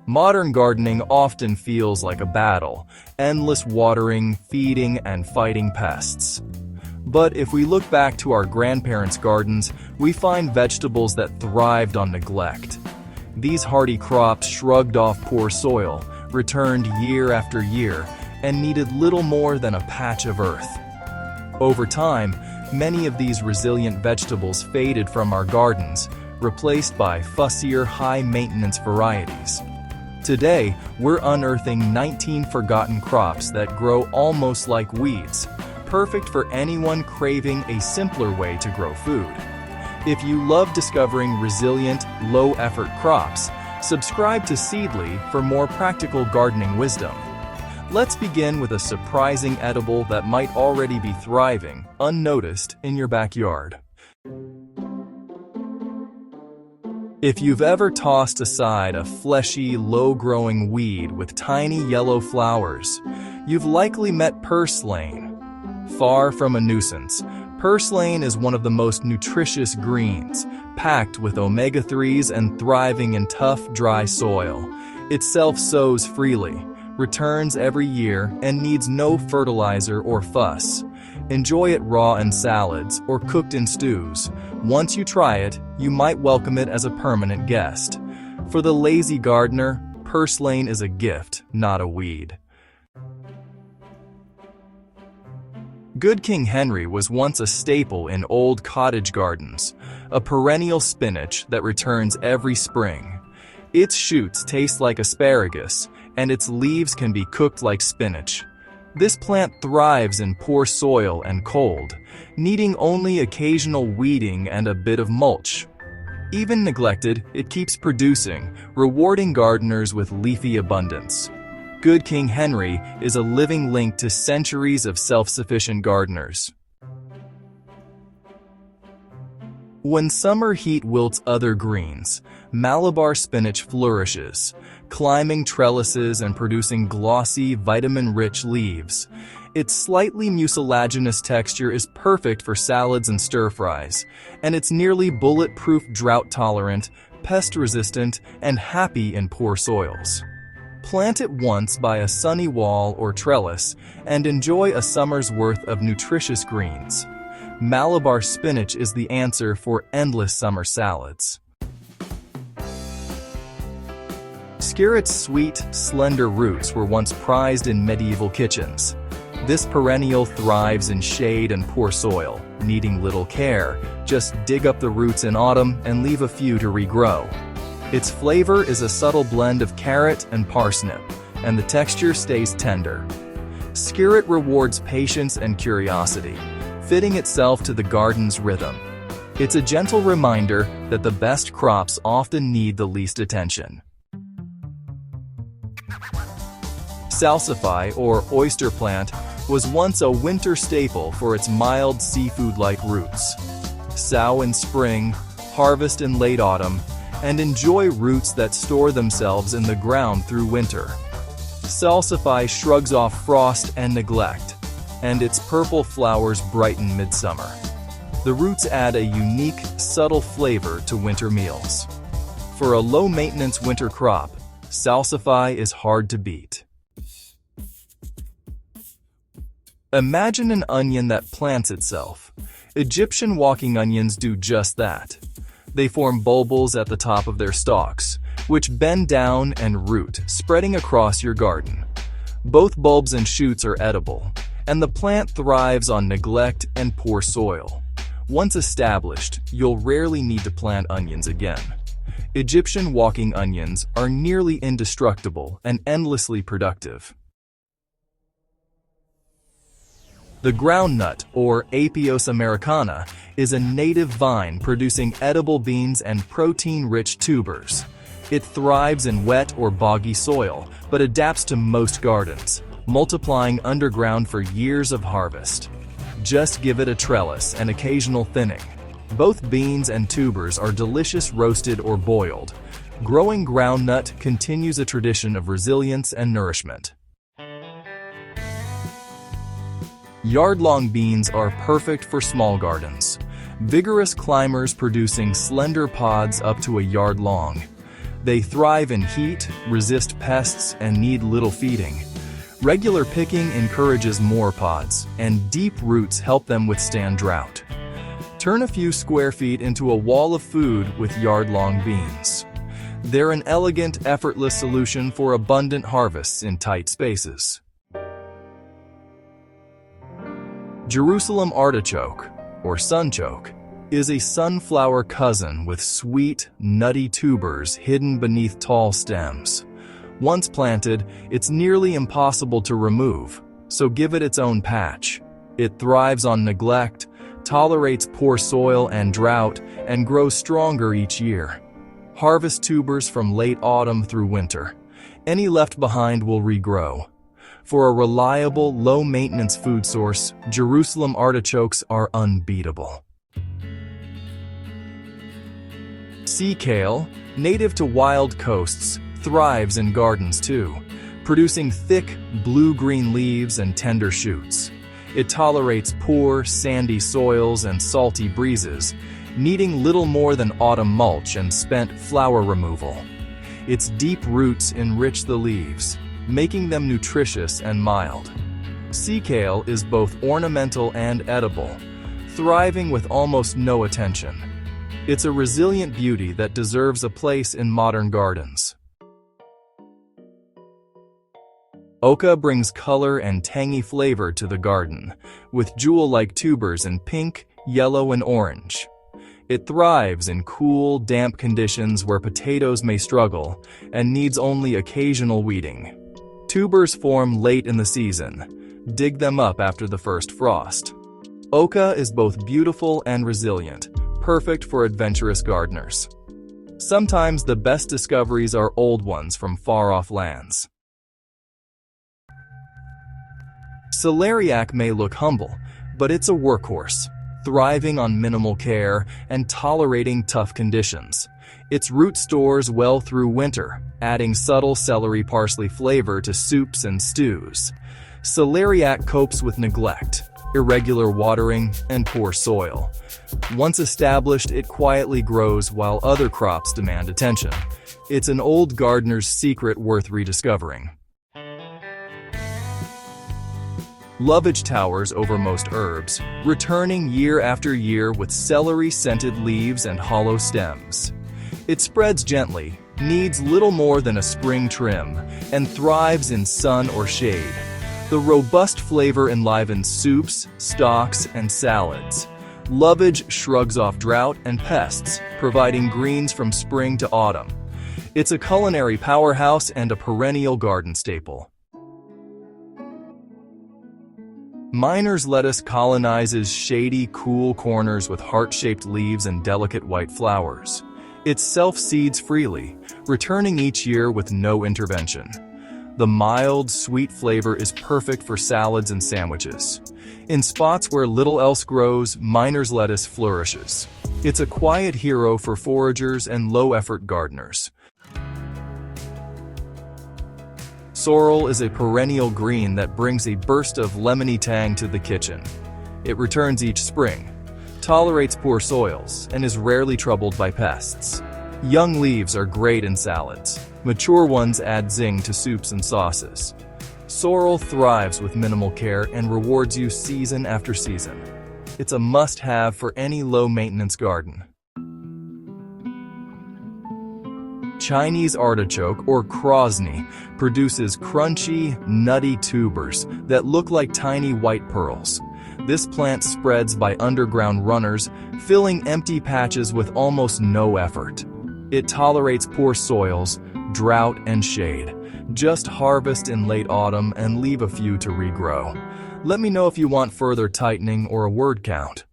Modern gardening often feels like a battle, endless watering, feeding, and fighting pests. But if we look back to our grandparents' gardens, we find vegetables that thrived on neglect. These hardy crops shrugged off poor soil, returned year after year, and needed little more than a patch of earth. Over time, many of these resilient vegetables faded from our gardens, replaced by fussier, high-maintenance varieties. Today, we're unearthing 19 forgotten crops that grow almost like weeds, perfect for anyone craving a simpler way to grow food. If you love discovering resilient, low-effort crops, subscribe to Seedly for more practical gardening wisdom. Let's begin with a surprising edible that might already be thriving, unnoticed, in your backyard. If you've ever tossed aside a fleshy, low-growing weed with tiny yellow flowers, you've likely met purslane. Far from a nuisance, purslane is one of the most nutritious greens, packed with omega-3s and thriving in tough, dry soil. It self-sows freely, returns every year, and needs no fertilizer or fuss. Enjoy it raw in salads or cooked in stews. Once you try it, you might welcome it as a permanent guest. For the lazy gardener, purslane is a gift, not a weed. Good King Henry was once a staple in old cottage gardens, a perennial spinach that returns every spring. Its shoots taste like asparagus, and its leaves can be cooked like spinach. This plant thrives in poor soil and cold, needing only occasional weeding and a bit of mulch. Even neglected, it keeps producing, rewarding gardeners with leafy abundance. Good King Henry is a living link to centuries of self-sufficient gardeners. When summer heat wilts other greens, Malabar spinach flourishes, climbing trellises and producing glossy, vitamin-rich leaves. Its slightly mucilaginous texture is perfect for salads and stir-fries, and it's nearly bulletproof, drought-tolerant, pest-resistant, and happy in poor soils. Plant it once by a sunny wall or trellis and enjoy a summer's worth of nutritious greens. Malabar spinach is the answer for endless summer salads. Skirret's sweet, slender roots were once prized in medieval kitchens. This perennial thrives in shade and poor soil, needing little care. Just dig up the roots in autumn and leave a few to regrow. Its flavor is a subtle blend of carrot and parsnip, and the texture stays tender. Skirret rewards patience and curiosity, fitting itself to the garden's rhythm. It's a gentle reminder that the best crops often need the least attention. Salsify, or oyster plant, was once a winter staple for its mild seafood-like roots. Sow in spring, harvest in late autumn, and enjoy roots that store themselves in the ground through winter. Salsify shrugs off frost and neglect, and its purple flowers brighten midsummer. The roots add a unique, subtle flavor to winter meals. For a low-maintenance winter crop, salsify is hard to beat. Imagine an onion that plants itself. Egyptian walking onions do just that. They form bulbils at the top of their stalks, which bend down and root, spreading across your garden. Both bulbs and shoots are edible, and the plant thrives on neglect and poor soil. Once established, you'll rarely need to plant onions again. Egyptian walking onions are nearly indestructible and endlessly productive. The groundnut, or Apios americana, is a native vine producing edible beans and protein-rich tubers. It thrives in wet or boggy soil, but adapts to most gardens, multiplying underground for years of harvest. Just give it a trellis and occasional thinning. Both beans and tubers are delicious roasted or boiled. Growing groundnut continues a tradition of resilience and nourishment. Yardlong beans are perfect for small gardens. Vigorous climbers producing slender pods up to a yard long. They thrive in heat, resist pests, and need little feeding. Regular picking encourages more pods, and deep roots help them withstand drought. Turn a few square feet into a wall of food with yard-long beans. They're an elegant, effortless solution for abundant harvests in tight spaces. Jerusalem artichoke, or sunchoke, is a sunflower cousin with sweet, nutty tubers hidden beneath tall stems. Once planted, it's nearly impossible to remove, so give it its own patch. It thrives on neglect, tolerates poor soil and drought, and grows stronger each year. Harvest tubers from late autumn through winter. Any left behind will regrow. For a reliable, low-maintenance food source, Jerusalem artichokes are unbeatable. Sea kale, native to wild coasts, thrives in gardens too, producing thick, blue-green leaves and tender shoots. It tolerates poor, sandy soils and salty breezes, needing little more than autumn mulch and spent flower removal. Its deep roots enrich the leaves, making them nutritious and mild. Sea kale is both ornamental and edible, thriving with almost no attention. It's a resilient beauty that deserves a place in modern gardens. Oca brings color and tangy flavor to the garden, with jewel-like tubers in pink, yellow, and orange. It thrives in cool, damp conditions where potatoes may struggle and needs only occasional weeding. Tubers form late in the season. Dig them up after the first frost. Oca is both beautiful and resilient, perfect for adventurous gardeners. Sometimes the best discoveries are old ones from far-off lands. Celeriac may look humble, but it's a workhorse, thriving on minimal care and tolerating tough conditions. Its root stores well through winter, adding subtle celery parsley flavor to soups and stews. Celeriac copes with neglect, irregular watering, and poor soil. Once established, it quietly grows while other crops demand attention. It's an old gardener's secret worth rediscovering. Lovage towers over most herbs, returning year after year with celery-scented leaves and hollow stems. It spreads gently, needs little more than a spring trim, and thrives in sun or shade. The robust flavor enlivens soups, stocks, and salads. Lovage shrugs off drought and pests, providing greens from spring to autumn. It's a culinary powerhouse and a perennial garden staple. Miner's lettuce colonizes shady, cool corners with heart-shaped leaves and delicate white flowers. It self-seeds freely, returning each year with no intervention. The mild, sweet flavor is perfect for salads and sandwiches. In spots where little else grows, Miner's lettuce flourishes. It's a quiet hero for foragers and low-effort gardeners. Sorrel is a perennial green that brings a burst of lemony tang to the kitchen. It returns each spring, tolerates poor soils, and is rarely troubled by pests. Young leaves are great in salads. Mature ones add zing to soups and sauces. Sorrel thrives with minimal care and rewards you season after season. It's a must-have for any low-maintenance garden. Chinese artichoke, or krosny, produces crunchy, nutty tubers that look like tiny white pearls. This plant spreads by underground runners, filling empty patches with almost no effort. It tolerates poor soils, drought, and shade. Just harvest in late autumn and leave a few to regrow. Let me know if you want further tightening or a word count.